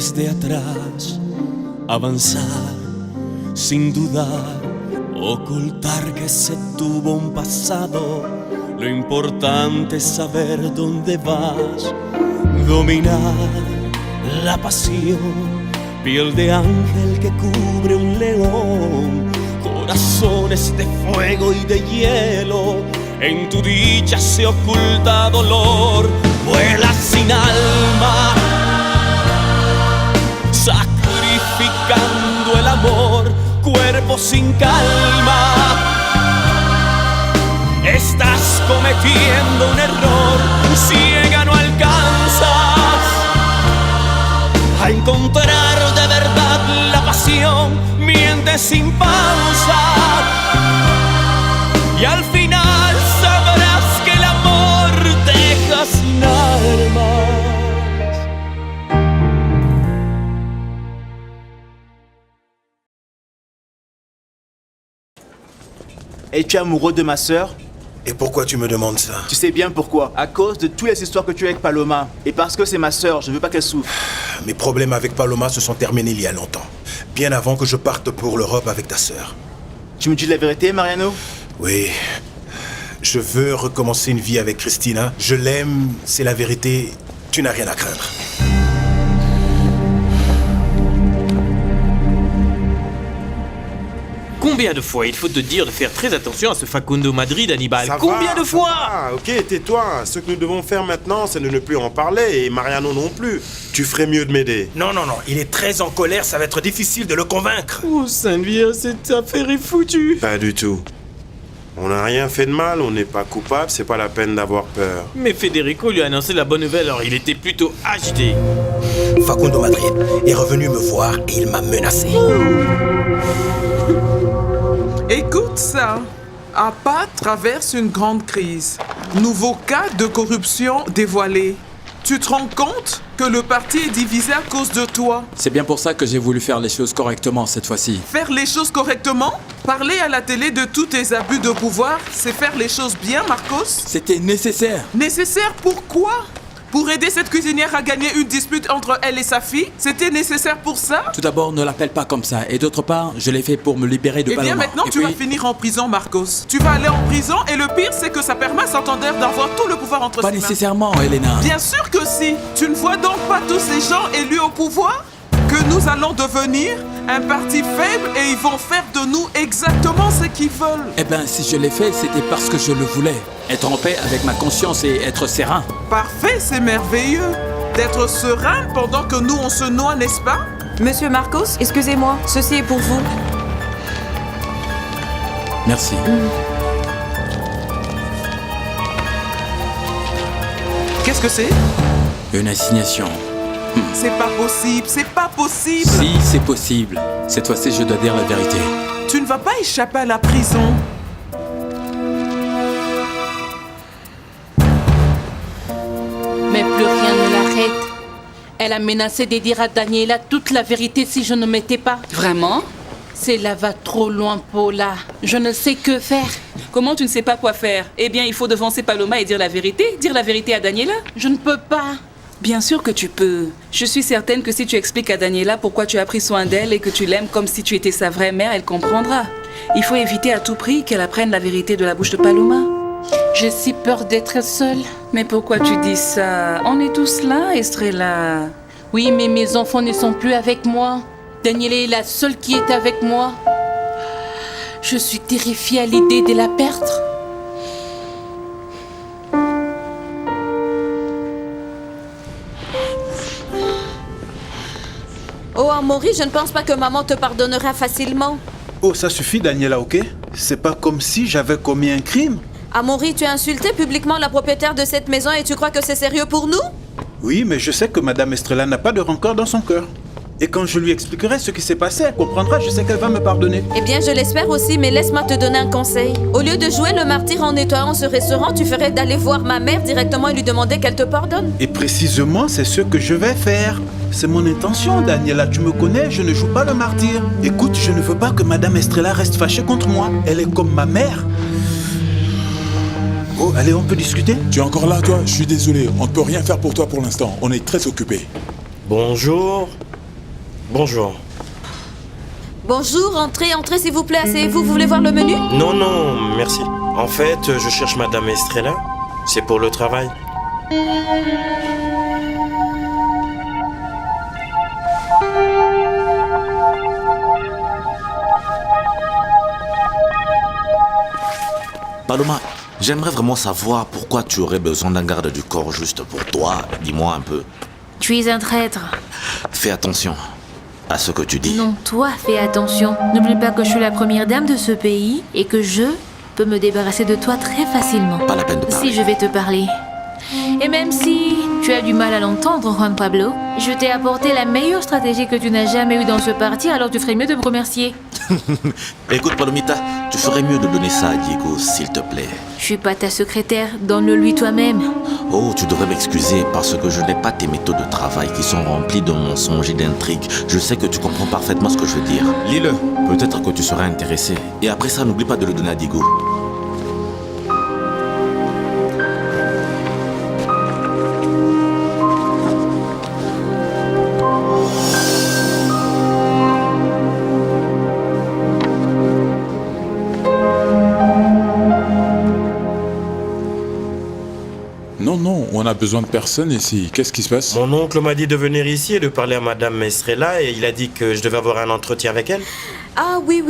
desde atrás, avanzar sin dudar, ocultar que se tuvo un pasado. Lo importante es saber dónde vas, dominar la pasión, piel de ángel que cubre un león, corazones de fuego y de hielo. En tu dicha se oculta dolor, vuela sin alma, sacrificando el amor, cuerpo sin calma. Estás cometiendo un error, ciega no alcanzas a encontrar de verdad la pasión, mientes sin pausa y al final sabrás que el amor deja sin armas. Es-tu amoureux de ma sœur? Et pourquoi tu me demandes ça? Tu sais bien pourquoi. À cause de toutes les histoires que tu as avec Paloma. Et parce que c'est ma sœur, je veux pas qu'elle souffre. Mes problèmes avec Paloma se sont terminés il y a longtemps. Bien avant que je parte pour l'Europe avec ta sœur. Tu me dis la vérité, Mariano? Oui. Je veux recommencer une vie avec Christina. Je l'aime, c'est la vérité. Tu n'as rien à craindre. Combien de fois il faut te dire de faire très attention à ce Facundo Madrid, Hannibal? Combien de fois? Ok, tais-toi. Ce que nous devons faire maintenant, c'est de ne plus en parler, et Mariano non plus. Tu ferais mieux de m'aider. Non, il est très en colère, ça va être difficile de le convaincre. Oh, Sainte Vierge, cette affaire est foutue. Pas du tout. On n'a rien fait de mal, on n'est pas coupable, c'est pas la peine d'avoir peur. Mais Federico lui a annoncé la bonne nouvelle, alors il était plutôt agité. Facundo Madrid est revenu me voir et il m'a menacé. Écoute ça. APA traverse une grande crise. Nouveau cas de corruption dévoilé. Tu te rends compte que le parti est divisé à cause de toi? C'est bien pour ça que j'ai voulu faire les choses correctement cette fois-ci. Faire les choses correctement? Parler à la télé de tous tes abus de pouvoir, c'est faire les choses bien, Marcos? C'était nécessaire. Nécessaire pourquoi? Pour aider cette cuisinière à gagner une dispute entre elle et sa fille? C'était nécessaire pour ça? Tout d'abord, ne l'appelle pas comme ça. Et d'autre part, je l'ai fait pour me libérer de Eh Paloma. bien maintenant, tu vas finir en prison, Marcos. Tu vas aller en prison et le pire, c'est que ça permet à Santander d'avoir tout le pouvoir entre Pas ses mains. nécessairement, Elena. Bien sûr que si. Tu ne vois donc pas tous ces gens élus au pouvoir? Que nous allons devenir un parti faible et ils vont faire de nous exactement ce qu'ils veulent. Eh ben, si je l'ai fait, c'était parce que je le voulais. Être en paix avec ma conscience et être serein. Parfait, c'est merveilleux. D'être serein pendant que nous on se noie, n'est-ce pas? Monsieur Marcos, excusez-moi, ceci est pour vous. Merci. Qu'est-ce que c'est? Une assignation. C'est pas possible, c'est pas possible. Si, c'est possible. Cette fois-ci, je dois dire la vérité. Tu ne vas pas échapper à la prison. Mais plus rien ne l'arrête. Elle a menacé de dire à Daniela toute la vérité si je ne m'étais pas. Vraiment? Cela va trop loin, Paula. Je ne sais que faire. Comment tu ne sais pas quoi faire? Eh bien, il faut devancer Paloma et dire la vérité. Dire la vérité à Daniela. Je ne peux pas. Bien sûr que tu peux. Je suis certaine que si tu expliques à Daniela pourquoi tu as pris soin d'elle et que tu l'aimes comme si tu étais sa vraie mère, elle comprendra. Il faut éviter à tout prix qu'elle apprenne la vérité de la bouche de Paloma. J'ai si peur d'être seule. Mais pourquoi tu dis ça? On est tous là, Estrella. Oui, mais mes enfants ne sont plus avec moi. Daniela est la seule qui est avec moi. Je suis terrifiée à l'idée de la perdre. Oh, Amaury, je ne pense pas que maman te pardonnera facilement. Oh, ça suffit, Daniela, ok? C'est pas comme si j'avais commis un crime. Amaury, tu as insulté publiquement la propriétaire de cette maison et tu crois que c'est sérieux pour nous? Oui, mais je sais que Madame Estrella n'a pas de rancœur dans son cœur. Et quand je lui expliquerai ce qui s'est passé, elle comprendra, je sais qu'elle va me pardonner. Eh bien, je l'espère aussi, mais laisse-moi te donner un conseil. Au lieu de jouer le martyr en nettoyant ce restaurant, tu ferais d'aller voir ma mère directement et lui demander qu'elle te pardonne. Et précisément, c'est ce que je vais faire. C'est mon intention, Daniela, tu me connais, je ne joue pas le martyr. Écoute, je ne veux pas que Madame Estrella reste fâchée contre moi. Elle est comme ma mère. Oh, allez, on peut discuter? Tu es encore là, toi? Je suis désolé, on ne peut rien faire pour toi pour l'instant. On est très occupés. Bonjour. Bonjour. Bonjour, entrez, entrez s'il vous plaît, asseyez-vous, vous voulez voir le menu? Non, non, merci. En fait, je cherche Madame Estrella. C'est pour le travail. Paloma, j'aimerais vraiment savoir pourquoi tu aurais besoin d'un garde du corps juste pour toi. Dis-moi un peu. Tu es un traître. Fais attention à ce que tu dis. Non, toi, fais attention. N'oublie pas que je suis la première dame de ce pays et que je peux me débarrasser de toi très facilement. Pas la peine de parler. Si je vais te parler. Et même si tu as du mal à l'entendre, Juan Pablo, je t'ai apporté la meilleure stratégie que tu n'as jamais eue dans ce parti, alors tu ferais mieux de me remercier. Écoute, Palomita, tu ferais mieux de donner ça à Diego, s'il te plaît. Je suis pas ta secrétaire, donne-le-lui toi-même. Oh, tu devrais m'excuser parce que je n'ai pas tes méthodes de travail qui sont remplies de mensonges et d'intrigues. Je sais que tu comprends parfaitement ce que je veux dire. Lis-le, peut-être que tu seras intéressé. Et après ça, n'oublie pas de le donner à Diego. Non, on a besoin de personne ici. Qu'est-ce qui se passe? Mon oncle m'a dit de venir ici et de parler à Madame Estrella et il a dit que je devais avoir un entretien avec elle. Ah oui,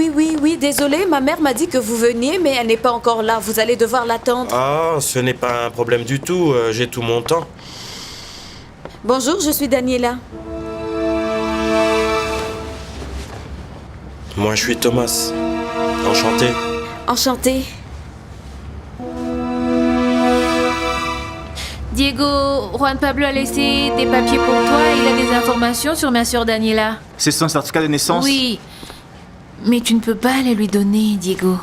désolé, ma mère m'a dit que vous veniez, mais elle n'est pas encore là, vous allez devoir l'attendre. Ah, ce n'est pas un problème du tout, j'ai tout mon temps. Bonjour, je suis Daniela. Moi, je suis Thomas. Enchanté. Enchantée. Diego, Juan Pablo a laissé des papiers pour toi et il a des informations sur ma sœur Daniela. C'est son certificat de naissance? Oui, mais tu ne peux pas les lui donner, Diego.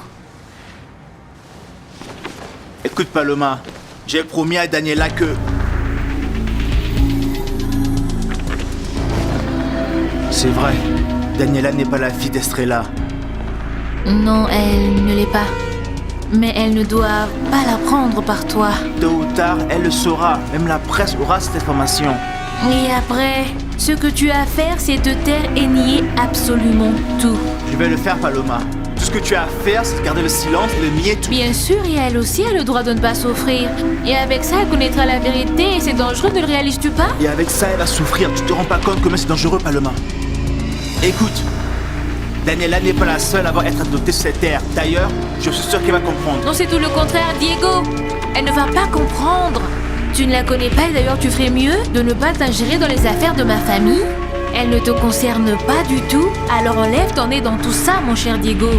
Écoute, Paloma, j'ai promis à Daniela que... C'est vrai, Daniela n'est pas la fille d'Estrella. Non, elle ne l'est pas. Mais elle ne doit pas l'apprendre par toi. Tôt ou tard, elle le saura. Même la presse aura cette information. Et après, ce que tu as à faire, c'est te taire et nier absolument tout. Je vais le faire, Paloma. Tout ce que tu as à faire, c'est de garder le silence et de nier tout. Bien sûr, et elle aussi a le droit de ne pas souffrir. Et avec ça, elle connaîtra la vérité et c'est dangereux, ne le réalises-tu pas? Et avec ça, elle va souffrir. Tu te rends pas compte comment c'est dangereux, Paloma? Écoute, Daniela n'est pas la seule à avoir été adoptée sur cette terre. D'ailleurs, je suis sûr qu'elle va comprendre. Non, c'est tout le contraire, Diego. Elle ne va pas comprendre. Tu ne la connais pas et d'ailleurs tu ferais mieux de ne pas t'ingérer dans les affaires de ma famille. Elle ne te concerne pas du tout, alors enlève ton nez dans tout ça, mon cher Diego.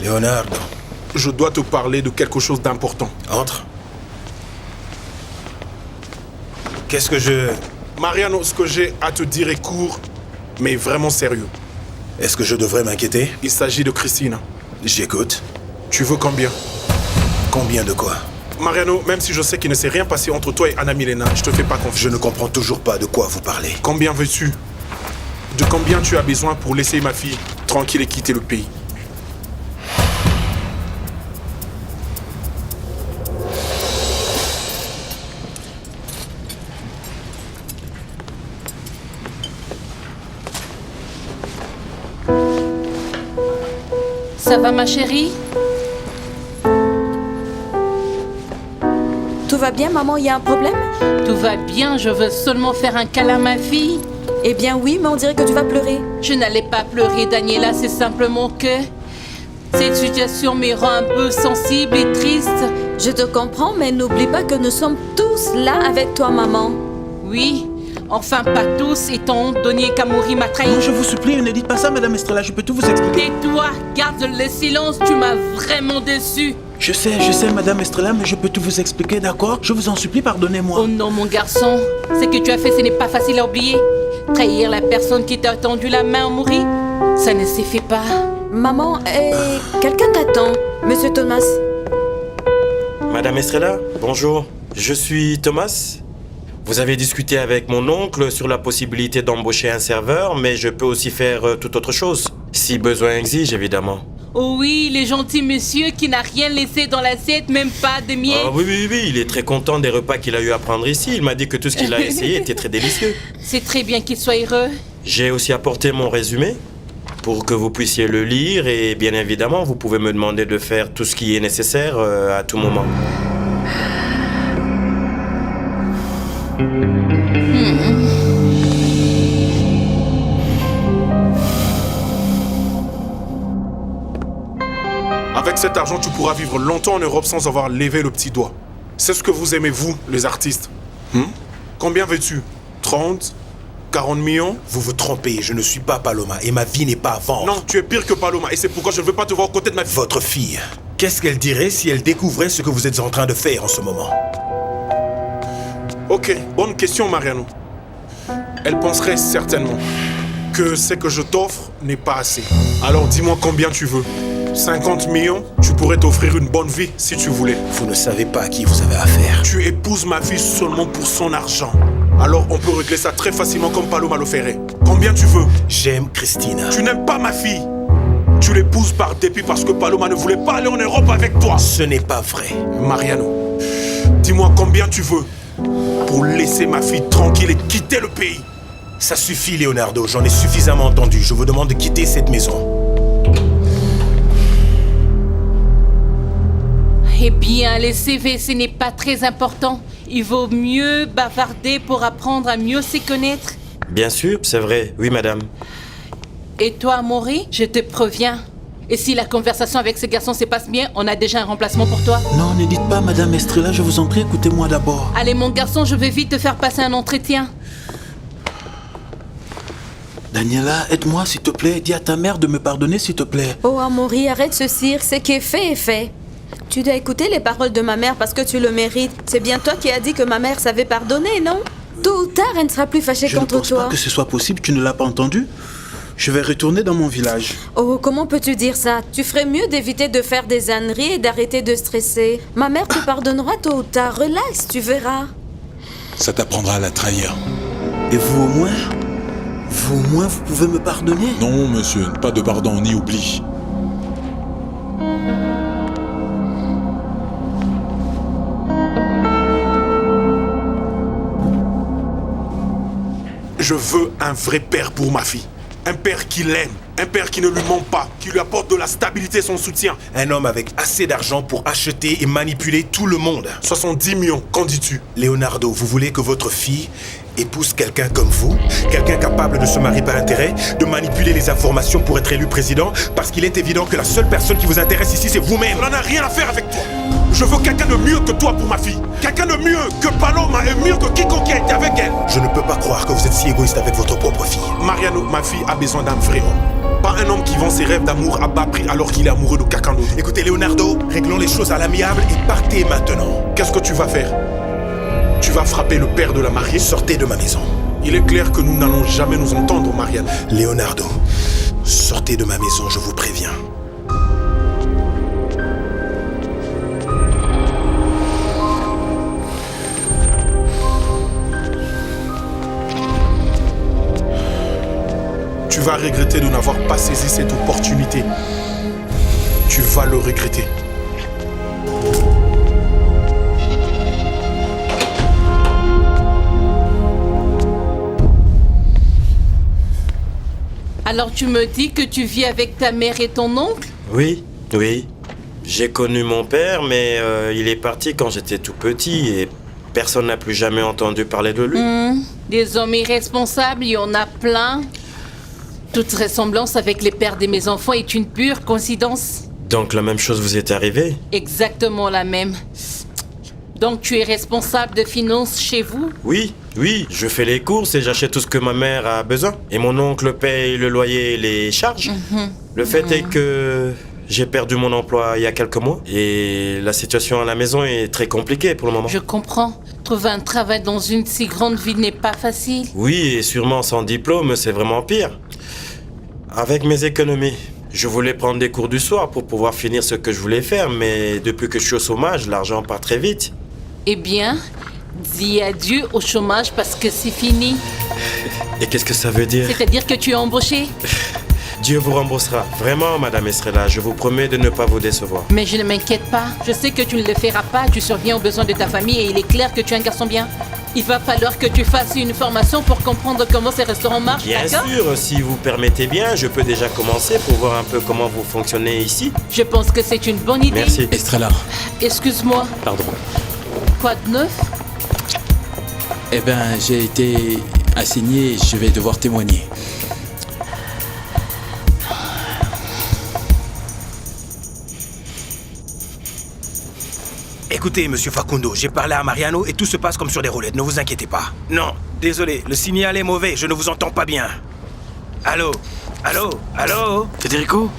Leonardo, Je dois te parler de quelque chose d'important. entre. Qu'est-ce que je... Mariano, ce que j'ai à te dire est court, mais vraiment sérieux. Est-ce que je devrais m'inquiéter? Il s'agit de Christina. J'écoute. Tu veux combien? Combien de quoi? Mariano, même si je sais qu'il ne s'est rien passé entre toi et Anna Milena, je te fais pas confiance. Je ne comprends toujours pas de quoi vous parlez. Combien veux-tu? De combien tu as besoin pour laisser ma fille tranquille et quitter le pays? Ça va, ma chérie? Tout va bien, maman, il y a un problème? Tout va bien, je veux seulement faire un câlin à ma fille. Eh bien oui, mais on dirait que tu vas pleurer. Je n'allais pas pleurer, Daniela, c'est simplement que cette situation me rend un peu sensible et triste. Je te comprends, mais n'oublie pas que nous sommes tous là avec toi, maman. Oui, enfin pas tous, étant donné qu'Amaury m'a trahi. Non, je vous supplie, ne dites pas ça, Madame Estrella, je peux tout vous expliquer. Tais-toi, garde le silence, tu m'as vraiment déçu. Je sais, Madame Estrella, mais je peux tout vous expliquer, d'accord? Je vous en supplie, pardonnez-moi. Oh non, mon garçon, ce que tu as fait, ce n'est pas facile à oublier. Trahir la personne qui t'a tendu la main, Amaury, ça ne s'est fait pas. Maman, quelqu'un t'attend, Monsieur Thomas. Madame Estrella, bonjour. Je suis Thomas. Vous avez discuté avec mon oncle sur la possibilité d'embaucher un serveur, mais je peux aussi faire toute autre chose. Si Si besoin exige, évidemment. Oh oui, le gentil monsieur qui n'a rien laissé dans l'assiette, même pas de miel. Ah oui, il est très content des repas qu'il a eu à prendre ici. Il m'a dit que tout ce qu'il a essayé était très délicieux. C'est très bien qu'il soit heureux. J'ai aussi apporté mon résumé pour que vous puissiez le lire et bien évidemment, vous pouvez me demander de faire tout ce qui est nécessaire à tout moment. Avec cet argent, tu pourras vivre longtemps en Europe sans avoir levé le petit doigt. C'est ce que vous aimez, vous, les artistes. Combien veux-tu? 30? 40 millions? Vous vous trompez, je ne suis pas Paloma et ma vie n'est pas à vendre. Oh. Non, tu es pire que Paloma et c'est pourquoi je ne veux pas te voir aux côtés de ma fille. Votre fille, qu'est-ce qu'elle dirait si elle découvrait ce que vous êtes en train de faire en ce moment? Ok, bonne question, Mariano. Elle penserait certainement que ce que je t'offre n'est pas assez. Alors dis-moi combien tu veux. 50 millions, tu pourrais t'offrir une bonne vie si tu voulais. Vous ne savez pas à qui vous avez affaire. Tu épouses ma fille seulement pour son argent. Alors on peut régler ça très facilement comme Paloma le ferait. Combien tu veux? J'aime Christina. Tu n'aimes pas ma fille. Tu l'épouses par dépit parce que Paloma ne voulait pas aller en Europe avec toi. Ce n'est pas vrai. Mariano, dis-moi combien tu veux pour laisser ma fille tranquille et quitter le pays. Ça suffit, Leonardo. J'en ai suffisamment entendu. Je vous demande de quitter cette maison. Eh bien, les CV, ce n'est pas très important. Il vaut mieux bavarder pour apprendre à mieux se connaître. Bien sûr, c'est vrai. Oui, madame. Et toi, Maury, je te préviens. Et si la conversation avec ce garçon se passe bien, on a déjà un remplacement pour toi. Non, ne dites pas, Madame Estrella, je vous en prie, écoutez-moi d'abord. Allez, mon garçon, je vais vite te faire passer un entretien. Daniela, aide-moi, s'il te plaît. Dis à ta mère de me pardonner, s'il te plaît. Oh, Amaury, arrête ce cirque. Ce qui est fait est fait. Tu dois écouter les paroles de ma mère parce que tu le mérites. C'est bien toi qui as dit que ma mère savait pardonner, non? Tôt ou tard, elle ne sera plus fâchée contre toi. Je ne pense pas que ce soit possible, tu ne l'as pas entendu? Je vais retourner dans mon village. Oh, comment peux-tu dire ça? Tu ferais mieux d'éviter de faire des âneries et d'arrêter de stresser. Ma mère te pardonnera tôt ou tard. Relax, tu verras. Ça t'apprendra à la trahir. Et vous au moins? Vous au moins, vous pouvez me pardonner? Non, monsieur, pas de pardon ni oubli. Je veux un vrai père pour ma fille. Un père qui l'aime. Un père qui ne lui ment pas. Qui lui apporte de la stabilité et son soutien. Un homme avec assez d'argent pour acheter et manipuler tout le monde. 70 millions, qu'en dis-tu? Leonardo, vous voulez que votre fille épouse quelqu'un comme vous? Quelqu'un capable de se marier par intérêt? De manipuler les informations pour être élu président? Parce qu'il est évident que la seule personne qui vous intéresse ici, c'est vous-même. On n'en a rien à faire avec toi. Je veux quelqu'un de mieux que toi pour ma fille. Quelqu'un de mieux que Paloma et mieux que quiconque qui a été avec elle. Je ne peux pas croire que vous êtes si égoïste avec votre propre fille. Mariano, ma fille a besoin d'un vrai homme. Pas un homme qui vend ses rêves d'amour à bas prix alors qu'il est amoureux de quelqu'un d'autre. Écoutez, Leonardo, réglons les choses à l'amiable et partez maintenant. Qu'est-ce que tu vas faire? Tu vas frapper le père de la mariée? Sortez de ma maison. Il est clair que nous n'allons jamais nous entendre, Mariano. Leonardo, sortez de ma maison, je vous préviens. Tu vas regretter de n'avoir pas saisi cette opportunité. Tu vas le regretter. Alors tu me dis que tu vis avec ta mère et ton oncle? Oui. J'ai connu mon père, mais il est parti quand j'étais tout petit et personne n'a plus jamais entendu parler de lui. Des hommes irresponsables, il y en a plein. Toute ressemblance avec les pères de mes enfants est une pure coïncidence. Donc la même chose vous est arrivée? Exactement la même. Donc tu es responsable de finances chez vous? Oui, je fais les courses et j'achète tout ce que ma mère a besoin. Et mon oncle paye le loyer et les charges. Le fait est que j'ai perdu mon emploi il y a quelques mois et la situation à la maison est très compliquée pour le moment. Je comprends. Trouver un travail dans une si grande ville n'est pas facile. Oui, et sûrement sans diplôme, c'est vraiment pire. Avec mes économies, je voulais prendre des cours du soir pour pouvoir finir ce que je voulais faire, mais depuis que je suis au chômage, l'argent part très vite. Eh bien, dis adieu au chômage parce que c'est fini. Et qu'est-ce que ça veut dire? C'est-à-dire que tu es embauché? Dieu vous remboursera. Vraiment, Madame Estrella, je vous promets de ne pas vous décevoir. Mais je ne m'inquiète pas. Je sais que tu ne le feras pas. Tu surviens aux besoins de ta famille et il est clair que tu es un garçon bien. Il va falloir que tu fasses une formation pour comprendre comment ces restaurants marchent, Bien d'accord? sûr, si vous permettez bien, je peux déjà commencer pour voir un peu comment vous fonctionnez ici. Je pense que c'est une bonne idée. Merci. Estrella, Excuse-moi. pardon. Quoi de neuf? Eh ben, j'ai été assigné et je vais devoir témoigner. Écoutez, monsieur Facundo, j'ai parlé à Mariano et tout se passe comme sur des roulettes, ne vous inquiétez pas. Non, désolé, le signal est mauvais, je ne vous entends pas bien. Allô? Allô? Allô? Federico?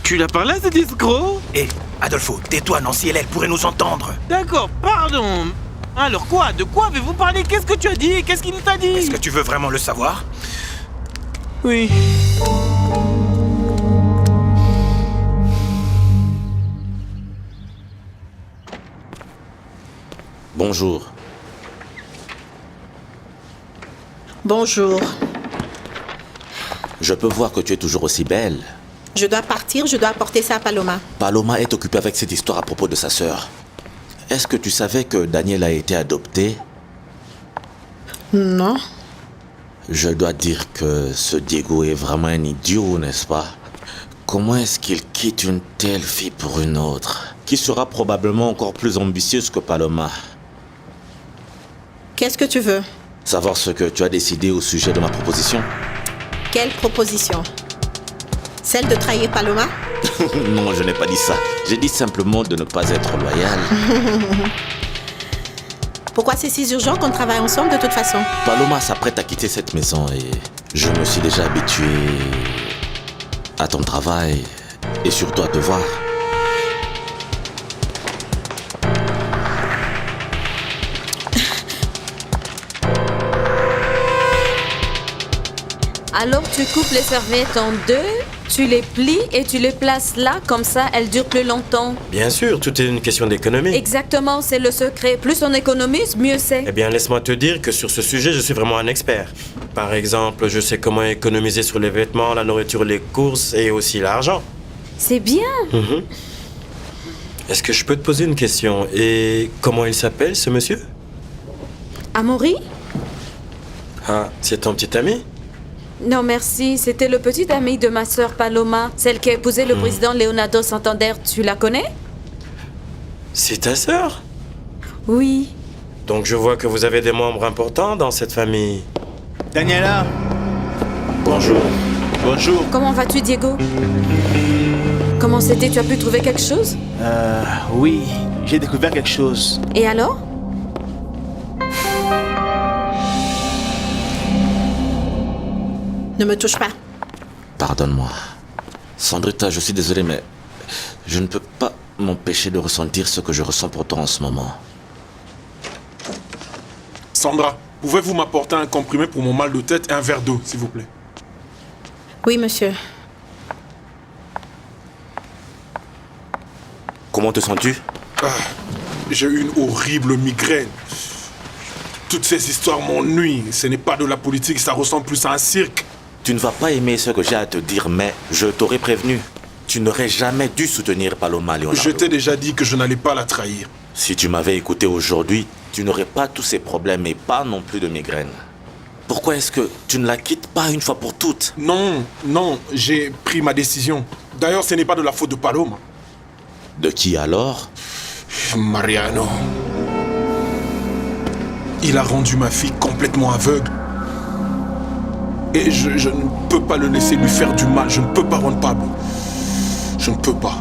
Tu l'as parlé à cet escroc? Hé, Adolfo, tais-toi, Nancy, elle pourrait nous entendre. D'accord, pardon. Alors quoi? De quoi avez-vous parlé? Qu'est-ce que tu as dit? Qu'est-ce qu'il t'a dit? Est-ce que tu veux vraiment le savoir? Oui. Bonjour. Bonjour. Je peux voir que tu es toujours aussi belle. Je dois partir, je dois apporter ça à Paloma. Paloma est occupée avec cette histoire à propos de sa sœur. Est-ce que tu savais que Daniel a été adopté? Non. Je dois dire que ce Diego est vraiment un idiot, n'est-ce pas? Comment est-ce qu'il quitte une telle fille pour une autre, qui sera probablement encore plus ambitieuse que Paloma? Qu'est-ce que tu veux? Savoir ce que tu as décidé au sujet de ma proposition? Quelle proposition? Celle de trahir Paloma? Non, je n'ai pas dit ça. J'ai dit simplement de ne pas être loyal. Pourquoi c'est si urgent qu'on travaille ensemble de toute façon? Paloma s'apprête à quitter cette maison et je me suis déjà habitué à ton travail et surtout à te voir. Alors tu coupes les serviettes en deux, tu les plies et tu les places là, comme ça elles durent plus longtemps. Bien sûr, tout est une question d'économie. Exactement, c'est le secret. Plus on économise, mieux c'est. Eh bien, laisse-moi te dire que sur ce sujet, je suis vraiment un expert. Par exemple, je sais comment économiser sur les vêtements, la nourriture, les courses et aussi l'argent. C'est bien. Mhm. Est-ce que je peux te poser une question? Et comment il s'appelle, ce monsieur? Amaury? Ah, c'est ton petit ami? Non merci, c'était le petit ami de ma sœur Paloma, celle qui a épousé le président Leonardo Santander. Tu la connais? C'est ta sœur? Oui. Donc je vois que vous avez des membres importants dans cette famille. Daniela. Bonjour. Bonjour. Comment vas-tu, Diego? Comment c'était? Tu as pu trouver quelque chose? Oui, j'ai découvert quelque chose. Et alors? Ne me touche pas. Pardonne-moi. Sandrita, je suis désolé, mais je ne peux pas m'empêcher de ressentir ce que je ressens pour toi en ce moment. Sandra, pouvez-vous m'apporter un comprimé pour mon mal de tête et un verre d'eau, s'il vous plaît? Oui, monsieur. Comment te sens-tu? J'ai eu une horrible migraine. Toutes ces histoires m'ennuient. Ce n'est pas de la politique, ça ressemble plus à un cirque. Tu ne vas pas aimer ce que j'ai à te dire, mais je t'aurais prévenu. Tu n'aurais jamais dû soutenir Paloma Leonardo. Je t'ai déjà dit que je n'allais pas la trahir. Si tu m'avais écouté aujourd'hui, tu n'aurais pas tous ces problèmes et pas non plus de migraine. Pourquoi est-ce que tu ne la quittes pas une fois pour toutes? Non, j'ai pris ma décision. D'ailleurs, ce n'est pas de la faute de Paloma. De qui alors? Mariano. Il a rendu ma fille complètement aveugle. Et je ne peux pas le laisser lui faire du mal. Je ne peux pas rendre Pablo. Je ne peux pas.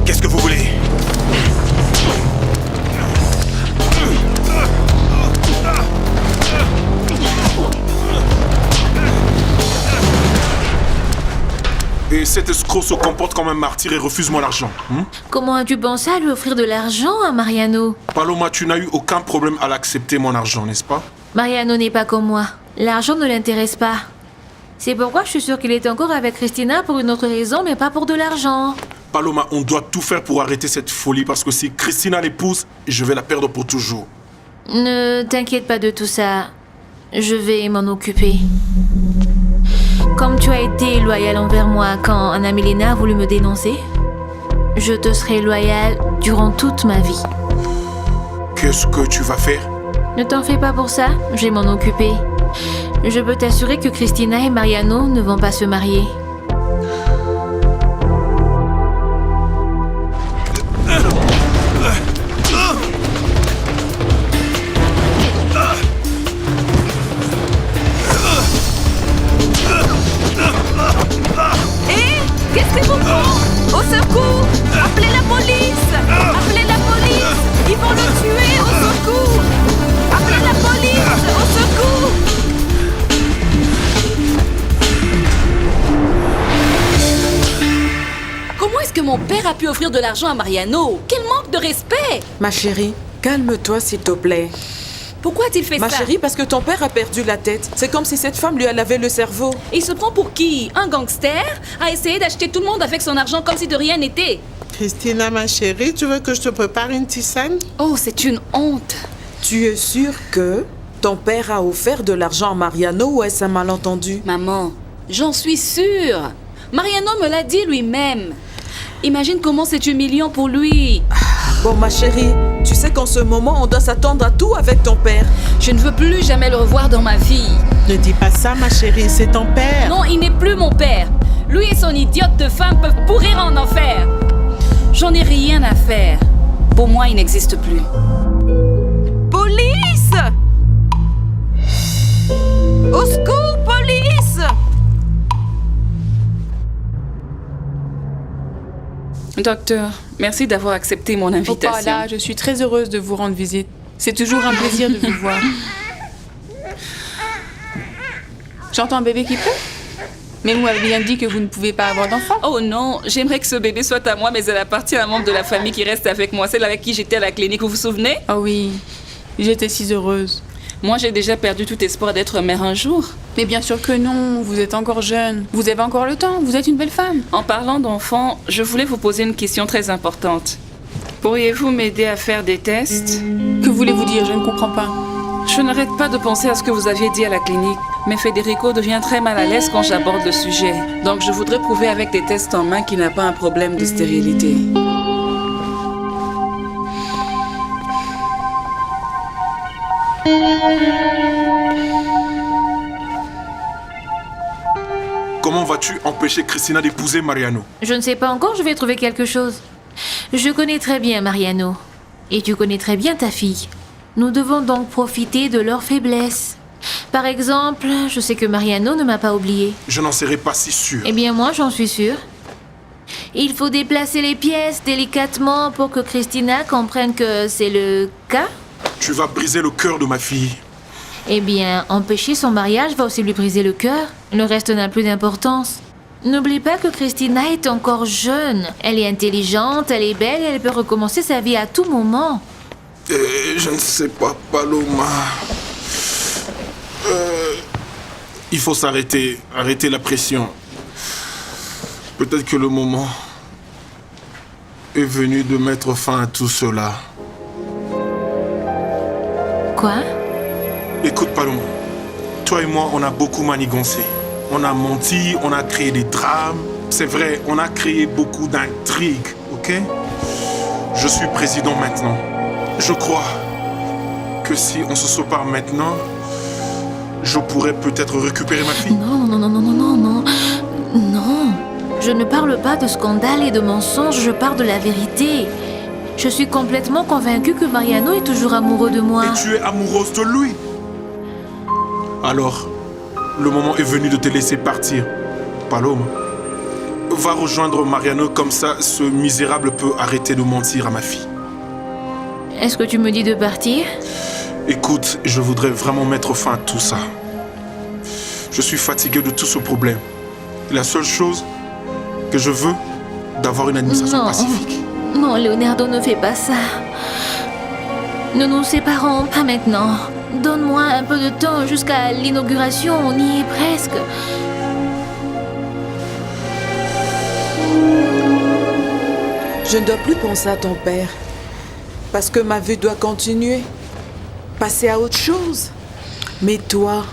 Qu'est-ce que vous voulez? Et cet escroc se comporte comme un martyr et refuse mon argent. Comment as-tu pensé à lui offrir de l'argent à Mariano? Paloma, tu n'as eu aucun problème à l'accepter mon argent, n'est-ce pas? Mariano n'est pas comme moi. L'argent ne l'intéresse pas. C'est pourquoi je suis sûre qu'il est encore avec Christina pour une autre raison, mais pas pour de l'argent. Paloma, on doit tout faire pour arrêter cette folie parce que si Christina l'épouse, je vais la perdre pour toujours. Ne t'inquiète pas de tout ça. Je vais m'en occuper. Comme tu as été loyal envers moi quand Anna Milena a voulu me dénoncer, je te serai loyal durant toute ma vie. Qu'est-ce que tu vas faire? Ne t'en fais pas pour ça, je vais m'en occuper. Je peux t'assurer que Christina et Mariano ne vont pas se marier. Qu'est-ce que vous faites? Au secours! Appelez la police! Appelez la police! Ils vont le tuer! Au secours! Appelez la police! Au secours! Comment est-ce que mon père a pu offrir de l'argent à Mariano? Quel manque de respect! Ma chérie, calme-toi s'il te plaît. Pourquoi a-t-il fait Ma ça? chérie, parce que ton père a perdu la tête. C'est comme si cette femme lui a lavé le cerveau. Il se prend pour qui? Un gangster? A essayé d'acheter tout le monde avec son argent comme si de rien n'était. Christina, ma chérie, tu veux que je te prépare une tisane? Oh, c'est une honte. Tu es sûre que ton père a offert de l'argent à Mariano ou est-ce un malentendu? Maman, j'en suis sûre. Mariano me l'a dit lui-même. Imagine comment c'est humiliant pour lui. Bon, ma chérie, tu sais qu'en ce moment, on doit s'attendre à tout avec ton père. Je ne veux plus jamais le revoir dans ma vie. Ne dis pas ça, ma chérie, c'est ton père. Non, il n'est plus mon père. Lui et son idiote de femme peuvent pourrir en enfer. J'en ai rien à faire. Pour moi, il n'existe plus. Police! Au secours, police! Docteur, merci d'avoir accepté mon invitation. Oh, là, je suis très heureuse de vous rendre visite. C'est toujours un plaisir de vous voir. J'entends un bébé qui pleure? Mais vous m'avez bien dit que vous ne pouvez pas avoir d'enfant. Oh non, j'aimerais que ce bébé soit à moi, mais elle appartient à un membre de la famille qui reste avec moi, celle avec qui j'étais à la clinique, vous vous souvenez? Oh oui, j'étais si heureuse. Moi, j'ai déjà perdu tout espoir d'être mère un jour. Mais bien sûr que non, vous êtes encore jeune. Vous avez encore le temps, vous êtes une belle femme. En parlant d'enfants, je voulais vous poser une question très importante. Pourriez-vous m'aider à faire des tests? Que voulez-vous dire? Je ne comprends pas. Je n'arrête pas de penser à ce que vous aviez dit à la clinique, mais Federico devient très mal à l'aise quand j'aborde le sujet. Donc je voudrais prouver avec des tests en main qu'il n'a pas un problème de stérilité. Comment vas-tu empêcher Christina d'épouser Mariano? Je ne sais pas encore, je vais trouver quelque chose. Je connais très bien Mariano. Et tu connais très bien ta fille. Nous devons donc profiter de leurs faiblesses. Par exemple, je sais que Mariano ne m'a pas oublié. Je n'en serais pas si sûr. Eh bien moi, j'en suis sûre. Il faut déplacer les pièces délicatement pour que Christina comprenne que c'est le cas. Tu vas briser le cœur de ma fille. Eh bien, empêcher son mariage va aussi lui briser le cœur. Le reste n'a plus d'importance. N'oublie pas que Christina est encore jeune. Elle est intelligente, elle est belle et elle peut recommencer sa vie à tout moment. Je ne sais pas, Paloma. Il faut s'arrêter. Arrêter la pression. Peut-être que le moment est venu de mettre fin à tout cela. Quoi? Écoute, Paloma. Toi et moi, on a beaucoup manigancé. On a menti, on a créé des drames. C'est vrai, on a créé beaucoup d'intrigues, ok? Je suis président maintenant. Je crois que si on se sépare maintenant, je pourrais peut-être récupérer ma fille. Non. Non. Je ne parle pas de scandale et de mensonges, je parle de la vérité. Je suis complètement convaincue que Mariano est toujours amoureux de moi. Et tu es amoureuse de lui. Alors, le moment est venu de te laisser partir. Paloma, va rejoindre Mariano, comme ça, ce misérable peut arrêter de mentir à ma fille. Est-ce que tu me dis de partir? Écoute, je voudrais vraiment mettre fin à tout ça. Je suis fatigué de tout ce problème. La seule chose que je veux, d'avoir une administration pacifique. Non, Leonardo, ne fais pas ça. Ne nous séparons pas maintenant. Donne-moi un peu de temps jusqu'à l'inauguration, on y est presque. Je ne dois plus penser à ton père. Parce que ma vie doit continuer. Passer à autre chose. Mais toi,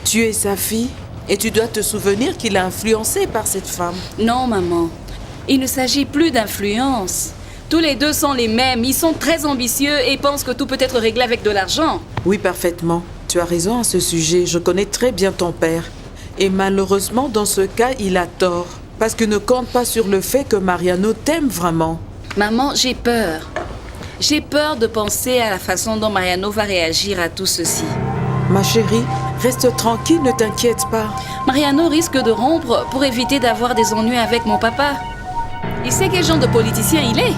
tu es sa fille et tu dois te souvenir qu'il est influencé par cette femme. Non, maman. Il ne s'agit plus d'influence. Tous les deux sont les mêmes. Ils sont très ambitieux et pensent que tout peut être réglé avec de l'argent. Oui, parfaitement. Tu as raison à ce sujet. Je connais très bien ton père. Et malheureusement, dans ce cas, il a tort. Parce que ne compte pas sur le fait que Mariano t'aime vraiment. Maman, j'ai peur. J'ai peur de penser à la façon dont Mariano va réagir à tout ceci. Ma chérie, reste tranquille, ne t'inquiète pas. Mariano risque de rompre pour éviter d'avoir des ennuis avec mon papa. Il sait quel genre de politicien il est.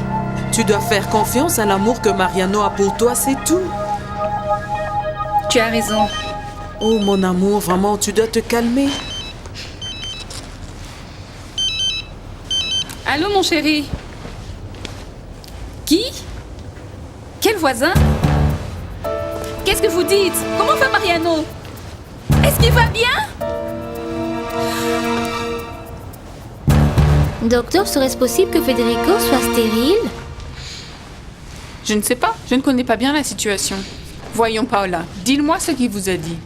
Tu dois faire confiance à l'amour que Mariano a pour toi, c'est tout. Tu as raison. Oh mon amour, vraiment, tu dois te calmer. Allô, mon chéri? Qui? Quel voisin? Qu'est-ce que vous dites? Comment va Mariano? Est-ce qu'il va bien? Docteur, serait-ce possible que Federico soit stérile? Je ne sais pas, je ne connais pas bien la situation. Voyons, Paola, dis-moi ce qu'il vous a dit.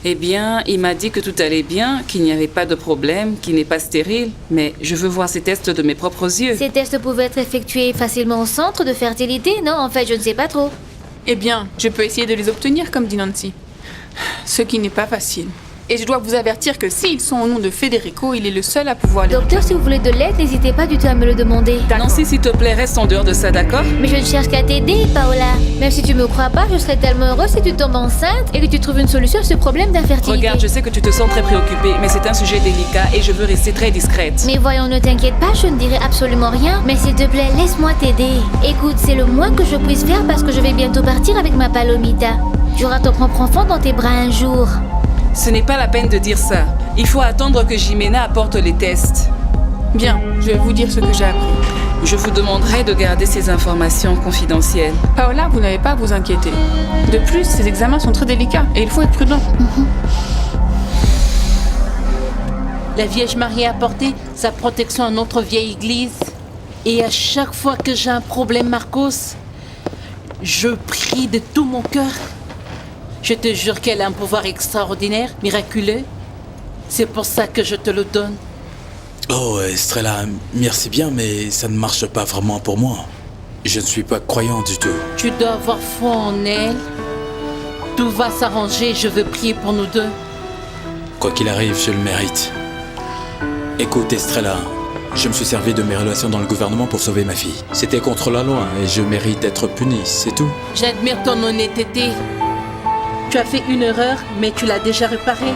Eh bien, il m'a dit que tout allait bien, qu'il n'y avait pas de problème, qu'il n'est pas stérile, mais je veux voir ces tests de mes propres yeux. Ces tests pouvaient être effectués facilement au centre de fertilité, non? En fait, je ne sais pas trop. Eh bien, je peux essayer de les obtenir, comme dit Nancy. Ce qui n'est pas facile. Et je dois vous avertir que s'ils sont au nom de Federico, il est le seul à pouvoir les... Docteur, si vous voulez de l'aide, n'hésitez pas du tout à me le demander. Nancy, s'il te plaît, reste en dehors de ça, d'accord? Mais je ne cherche qu'à t'aider, Paola. Même si tu me crois pas, je serais tellement heureuse si tu tombes enceinte et que tu trouves une solution à ce problème d'infertilité. Regarde, je sais que tu te sens très préoccupée, mais c'est un sujet délicat et je veux rester très discrète. Mais voyons, ne t'inquiète pas, je ne dirai absolument rien. Mais s'il te plaît, laisse-moi t'aider. Écoute, c'est le moins que je puisse faire parce que je vais bientôt partir avec ma Palomita. Tu auras ton propre enfant dans tes bras un jour. Ce n'est pas la peine de dire ça. Il faut attendre que Jimena apporte les tests. Bien, je vais vous dire ce que j'ai appris. Je vous demanderai de garder ces informations confidentielles. Paola, vous n'avez pas à vous inquiéter. De plus, ces examens sont très délicats et il faut être prudent. La Vierge Marie a apporté sa protection à notre vieille église. Et à chaque fois que j'ai un problème, Marcos, je prie de tout mon cœur. Je te jure qu'elle a un pouvoir extraordinaire, miraculeux. C'est pour ça que je te le donne. Oh, Estrella, merci bien, mais ça ne marche pas vraiment pour moi. Je ne suis pas croyant du tout. Tu dois avoir foi en elle. Tout va s'arranger, je veux prier pour nous deux. Quoi qu'il arrive, je le mérite. Écoute, Estrella, je me suis servi de mes relations dans le gouvernement pour sauver ma fille. C'était contre la loi et je mérite d'être puni, c'est tout. J'admire ton honnêteté. Tu as fait une erreur, mais tu l'as déjà réparée.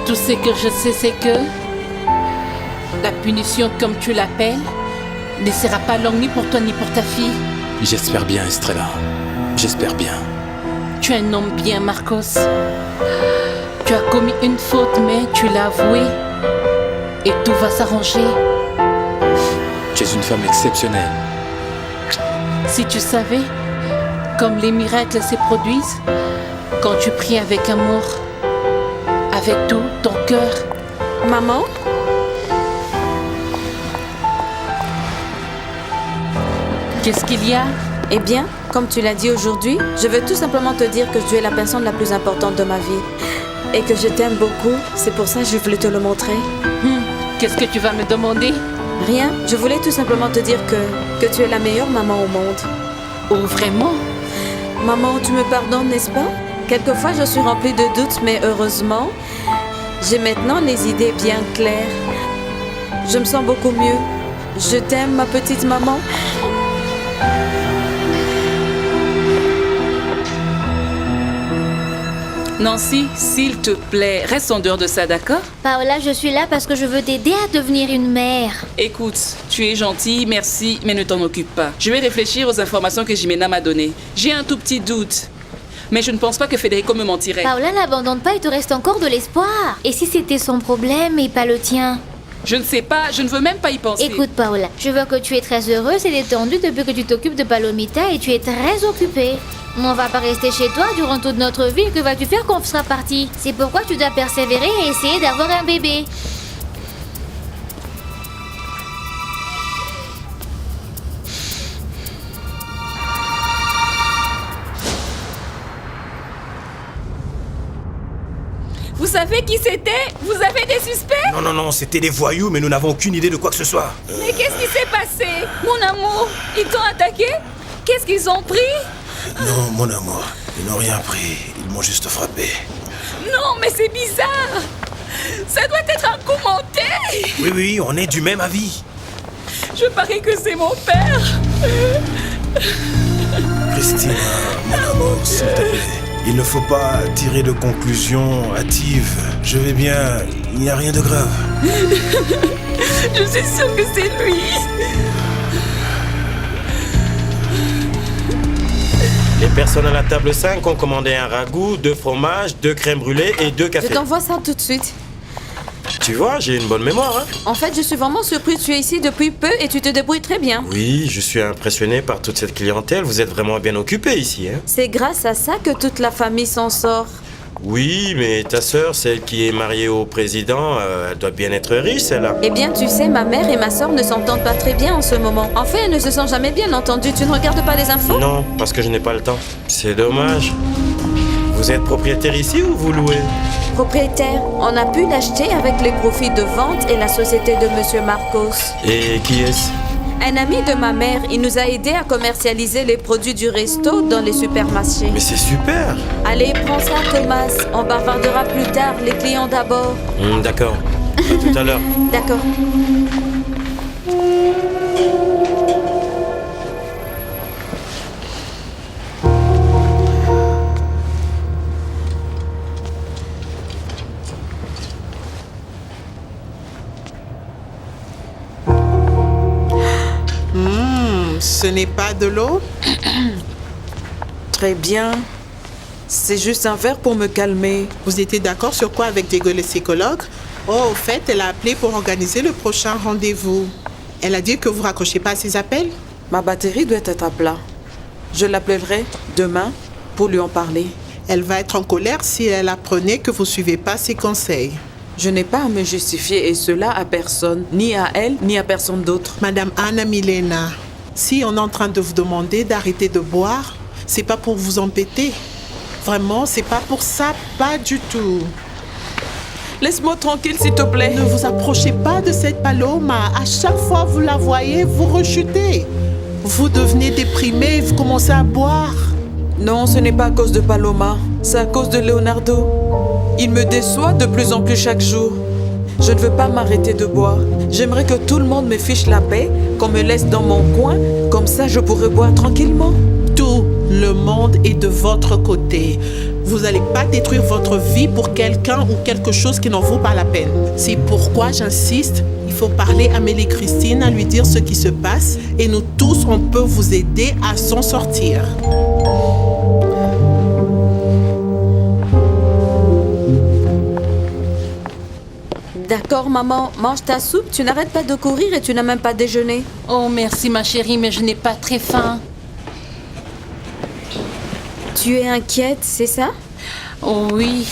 Tout ce que je sais, c'est que la punition, comme tu l'appelles, ne sera pas longue ni pour toi ni pour ta fille. J'espère bien, Estrella. J'espère bien. Tu es un homme bien, Marcos. Tu as commis une faute, mais tu l'as avouée. Et tout va s'arranger. Tu es une femme exceptionnelle. Si tu savais, comme les miracles se produisent, quand tu pries avec amour, avec tout ton cœur. Maman? Qu'est-ce qu'il y a? Eh bien, comme tu l'as dit aujourd'hui, je veux tout simplement te dire que tu es la personne la plus importante de ma vie. Et que je t'aime beaucoup. C'est pour ça que je voulais te le montrer. Qu'est-ce que tu vas me demander? Rien. Je voulais tout simplement te dire que tu es la meilleure maman au monde. Oh, vraiment? Maman, tu me pardonnes, n'est-ce pas? Quelquefois, je suis remplie de doutes, mais heureusement, j'ai maintenant les idées bien claires. Je me sens beaucoup mieux. Je t'aime, ma petite maman. Nancy, s'il te plaît, reste en dehors de ça, d'accord? Paola, je suis là parce que je veux t'aider à devenir une mère. Écoute, tu es gentille, merci, mais ne t'en occupe pas. Je vais réfléchir aux informations que Jimena m'a données. J'ai un tout petit doute, mais je ne pense pas que Federico me mentirait. Paola, n'abandonne pas, il te reste encore de l'espoir. Et si c'était son problème et pas le tien? Je ne sais pas, je ne veux même pas y penser. Écoute, Paola, je vois que tu es très heureuse et détendue depuis que tu t'occupes de Palomita et tu es très occupée. On va pas rester chez toi durant toute notre vie. Que vas-tu faire quand on sera parti? C'est pourquoi tu dois persévérer et essayer d'avoir un bébé. Vous savez qui c'était? Vous avez des suspects? Non, c'était des voyous, mais nous n'avons aucune idée de quoi que ce soit. Mais qu'est-ce qui s'est passé? Mon amour, ils t'ont attaqué? Qu'est-ce qu'ils ont pris? Non, mon amour, ils n'ont rien pris. Ils m'ont juste frappé. Non, mais c'est bizarre. Ça doit être un coup monté. Oui, on est du même avis. Je parie que c'est mon père. Christina, mon amour, s'il te plaît. Il ne faut pas tirer de conclusions hâtives. Je vais bien, il n'y a rien de grave. Je suis sûre que c'est lui. Les personnes à la table 5 ont commandé un ragoût, 2 fromages, 2 crèmes brûlées et 2 cafés. Je t'envoie ça tout de suite. Tu vois, j'ai une bonne mémoire, hein. En fait, je suis vraiment surprise. Tu es ici depuis peu et tu te débrouilles très bien. Oui, je suis impressionné par toute cette clientèle. Vous êtes vraiment bien occupé ici, hein. C'est grâce à ça que toute la famille s'en sort. Oui, mais ta sœur, celle qui est mariée au président, elle doit bien être riche, celle-là. Eh bien, tu sais, ma mère et ma sœur ne s'entendent pas très bien en ce moment. En fait, elles ne se sont jamais bien entendues. Tu ne regardes pas les infos? Non, parce que je n'ai pas le temps. C'est dommage. Vous êtes propriétaire ici ou vous louez? Propriétaire, on a pu l'acheter avec les profits de vente et la société de Monsieur Marcos. Et qui est-ce? Un ami de ma mère, il nous a aidés à commercialiser les produits du resto dans les supermarchés. Mais c'est super. Allez, prends ça, Thomas. On bavardera plus tard, les clients d'abord. D'accord. À tout à l'heure. D'accord. Ce n'est pas de l'eau? Très bien. C'est juste un verre pour me calmer. Vous étiez d'accord sur quoi avec Diego le psychologue? Oh, au fait, elle a appelé pour organiser le prochain rendez-vous. Elle a dit que vous raccrochez pas à ses appels? Ma batterie doit être à plat. Je l'appellerai demain pour lui en parler. Elle va être en colère si elle apprenait que vous suivez pas ses conseils. Je n'ai pas à me justifier et cela à personne, ni à elle, ni à personne d'autre. Madame Anna Milena, si on est en train de vous demander d'arrêter de boire, c'est pas pour vous embêter. Vraiment, c'est pas pour ça, pas du tout. Laisse-moi tranquille, s'il te plaît. Ne vous approchez pas de cette Paloma. À chaque fois que vous la voyez, vous rechutez. Vous devenez déprimé et vous commencez à boire. Non, ce n'est pas à cause de Paloma. C'est à cause de Leonardo. Il me déçoit de plus en plus chaque jour. Je ne veux pas m'arrêter de boire. J'aimerais que tout le monde me fiche la paix, qu'on me laisse dans mon coin. Comme ça, je pourrais boire tranquillement. Tout le monde est de votre côté. Vous n'allez pas détruire votre vie pour quelqu'un ou quelque chose qui n'en vaut pas la peine. C'est pourquoi j'insiste, il faut parler à Mélie-Christine, à lui dire ce qui se passe. Et nous tous, on peut vous aider à s'en sortir. D'accord, maman. Mange ta soupe. Tu n'arrêtes pas de courir et tu n'as même pas déjeuné. Oh, merci, ma chérie, mais je n'ai pas très faim. Tu es inquiète, c'est ça? Oh oui.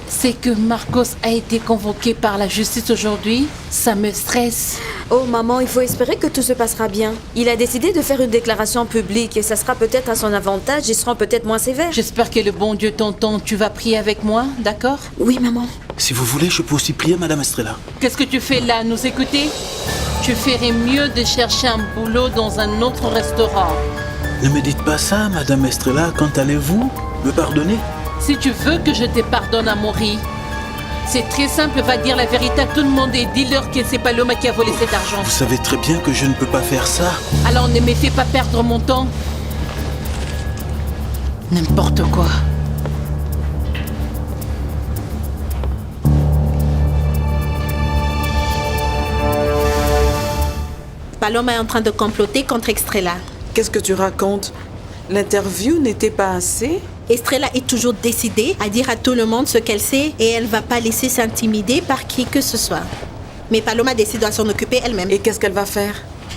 C'est que Marcos a été convoqué par la justice aujourd'hui. Ça me stresse. Oh maman, il faut espérer que tout se passera bien. Il a décidé de faire une déclaration publique et ça sera peut-être à son avantage. Ils seront peut-être moins sévères. J'espère que le bon Dieu t'entend. Tu vas prier avec moi, d'accord? Oui, maman. Si vous voulez, je peux aussi prier, Madame Estrella. Qu'est-ce que tu fais là? Nous écouter? Tu ferais mieux de chercher un boulot dans un autre restaurant. Ne me dites pas ça, Madame Estrella. Quand allez-vous me pardonner? Si tu veux que je te pardonne, Amaury, c'est très simple, va dire la vérité à tout le monde et dis-leur que c'est Paloma qui a volé cet argent. Vous savez très bien que je ne peux pas faire ça. Alors ne me fais pas perdre mon temps. N'importe quoi. Paloma est en train de comploter contre Estrella. Qu'est-ce que tu racontes? L'interview n'était pas assez? Estrella est toujours décidée à dire à tout le monde ce qu'elle sait et elle va pas laisser s'intimider par qui que ce soit. Mais Paloma décide de s'en occuper elle-même. Et qu'est-ce qu'elle va faire?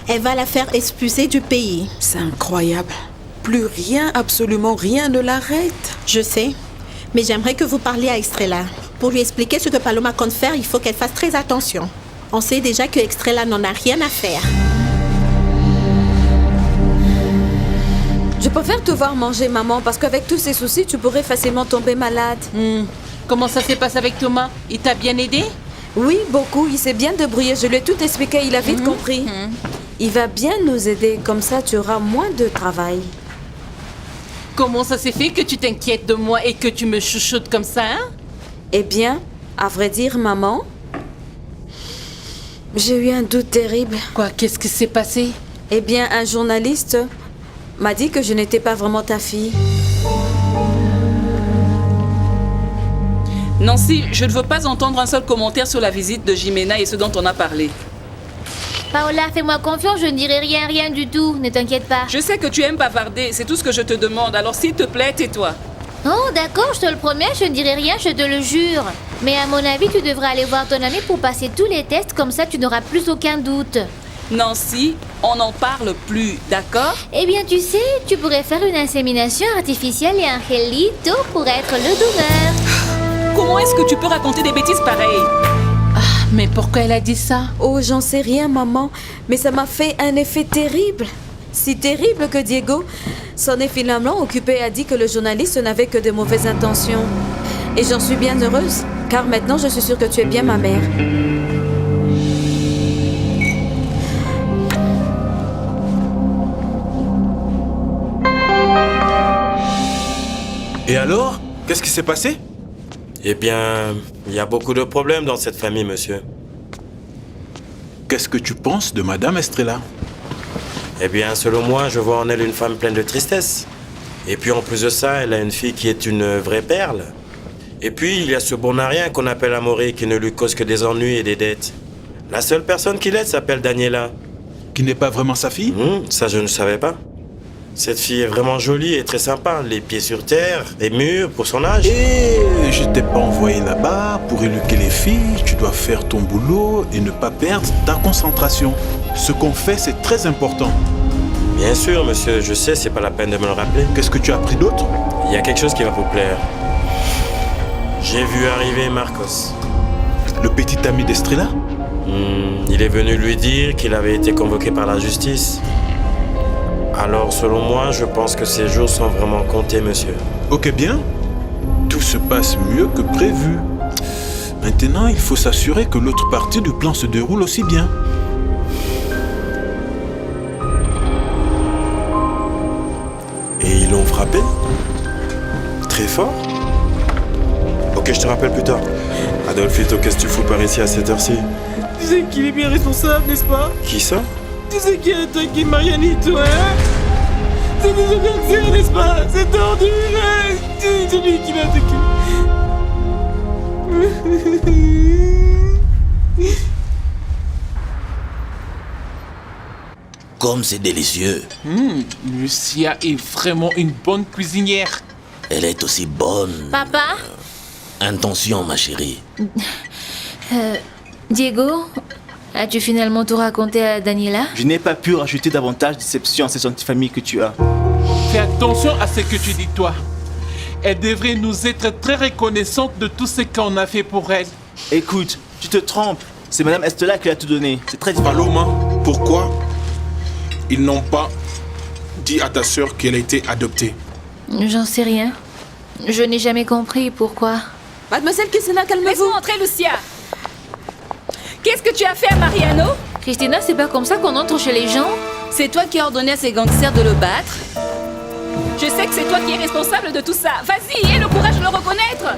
Elle va la faire expulser du pays. C'est incroyable. Plus rien, absolument rien ne l'arrête. Je sais, mais j'aimerais que vous parliez à Estrella. Pour lui expliquer ce que Paloma compte faire, il faut qu'elle fasse très attention. On sait déjà que Estrella n'en a rien à faire. Je préfère te voir manger, maman, parce qu'avec tous ces soucis, tu pourrais facilement tomber malade. Comment ça s'est passé avec Thomas? Il t'a bien aidé? Oui, beaucoup. Il s'est bien débrouillé. Je lui ai tout expliqué. Il a vite compris. Il va bien nous aider. Comme ça, tu auras moins de travail. Comment ça s'est fait que tu t'inquiètes de moi et que tu me chouchoutes comme ça, hein? Eh bien, à vrai dire, maman, j'ai eu un doute terrible. Quoi? Qu'est-ce qui s'est passé? Eh bien, un journaliste m'a dit que je n'étais pas vraiment ta fille. Nancy, je ne veux pas entendre un seul commentaire sur la visite de Jimena et ce dont on a parlé. Paola, fais-moi confiance, je ne dirai rien du tout. Ne t'inquiète pas. Je sais que tu aimes bavarder, c'est tout ce que je te demande. Alors s'il te plaît, tais-toi. Oh, d'accord, je te le promets, je ne dirai rien, je te le jure. Mais à mon avis, tu devrais aller voir ton ami pour passer tous les tests, comme ça tu n'auras plus aucun doute. Nancy, on n'en parle plus, d'accord? Eh bien, tu sais, tu pourrais faire une insémination artificielle et un gelito pour être le donneur. Comment est-ce que tu peux raconter des bêtises pareilles? Mais pourquoi elle a dit ça? Oh, j'en sais rien, maman. Mais ça m'a fait un effet terrible. Si terrible que Diego s'en est finalement occupé et a dit que le journaliste n'avait que de mauvaises intentions. Et j'en suis bien heureuse, car maintenant je suis sûre que tu es bien ma mère. Et alors? Qu'est-ce qui s'est passé? Eh bien, il y a beaucoup de problèmes dans cette famille, monsieur. Qu'est-ce que tu penses de Madame Estrella? Eh bien, selon moi, je vois en elle une femme pleine de tristesse. Et puis, en plus de ça, elle a une fille qui est une vraie perle. Et puis, il y a ce bonarien qu'on appelle Amoré qui ne lui cause que des ennuis et des dettes. La seule personne qui l'aide s'appelle Daniela. Qui n'est pas vraiment sa fille? Ça, je ne savais pas. Cette fille est vraiment jolie et très sympa. Les pieds sur terre, et mûre pour son âge. Et je t'ai pas envoyé là-bas pour éduquer les filles. Tu dois faire ton boulot et ne pas perdre ta concentration. Ce qu'on fait, c'est très important. Bien sûr, monsieur, je sais, c'est pas la peine de me le rappeler. Qu'est-ce que tu as appris d'autre? Il y a quelque chose qui va vous plaire. J'ai vu arriver Marcos. Le petit ami d'Estrella? Il est venu lui dire qu'il avait été convoqué par la justice. Alors, selon moi, je pense que ces jours sont vraiment comptés, monsieur. Ok, bien. Tout se passe mieux que prévu. Maintenant, il faut s'assurer que l'autre partie du plan se déroule aussi bien. Et ils l'ont frappé? Très fort? Ok, je te rappelle plus tard. Adolfito, qu'est-ce que tu fous par ici à cette heure-ci? Tu sais qu'il est bien responsable, n'est-ce pas? Qui ça? Tu sais qui a attaqué Marianito, hein? C'est des organisés, n'est-ce pas? C'est tordu, hein? C'est lui qui l'a attaqué. Comme c'est délicieux. Lucia est vraiment une bonne cuisinière. Elle est aussi bonne. Papa? Intention, ma chérie. Diego, as-tu finalement tout raconté à Daniela? Je n'ai pas pu rajouter davantage de déception à cette gentille famille que tu as. Fais attention à ce que tu dis, toi. Elle devrait nous être très reconnaissante de tout ce qu'on a fait pour elle. Écoute, tu te trompes. C'est Madame Estrella qui a tout donné. C'est très différent. Paloma, pourquoi ils n'ont pas dit à ta sœur qu'elle a été adoptée? J'en sais rien. Je n'ai jamais compris pourquoi. Mademoiselle Christina, calmez-vous. Laisse-moi entrer, Lucia. Qu'est-ce que tu as fait à Mariano? Christina, c'est pas comme ça qu'on entre chez les gens. C'est toi qui as ordonné à ces gangsters de le battre? Je sais que c'est toi qui es responsable de tout ça. Vas-y, aie le courage de le reconnaître.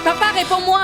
Papa, réponds-moi.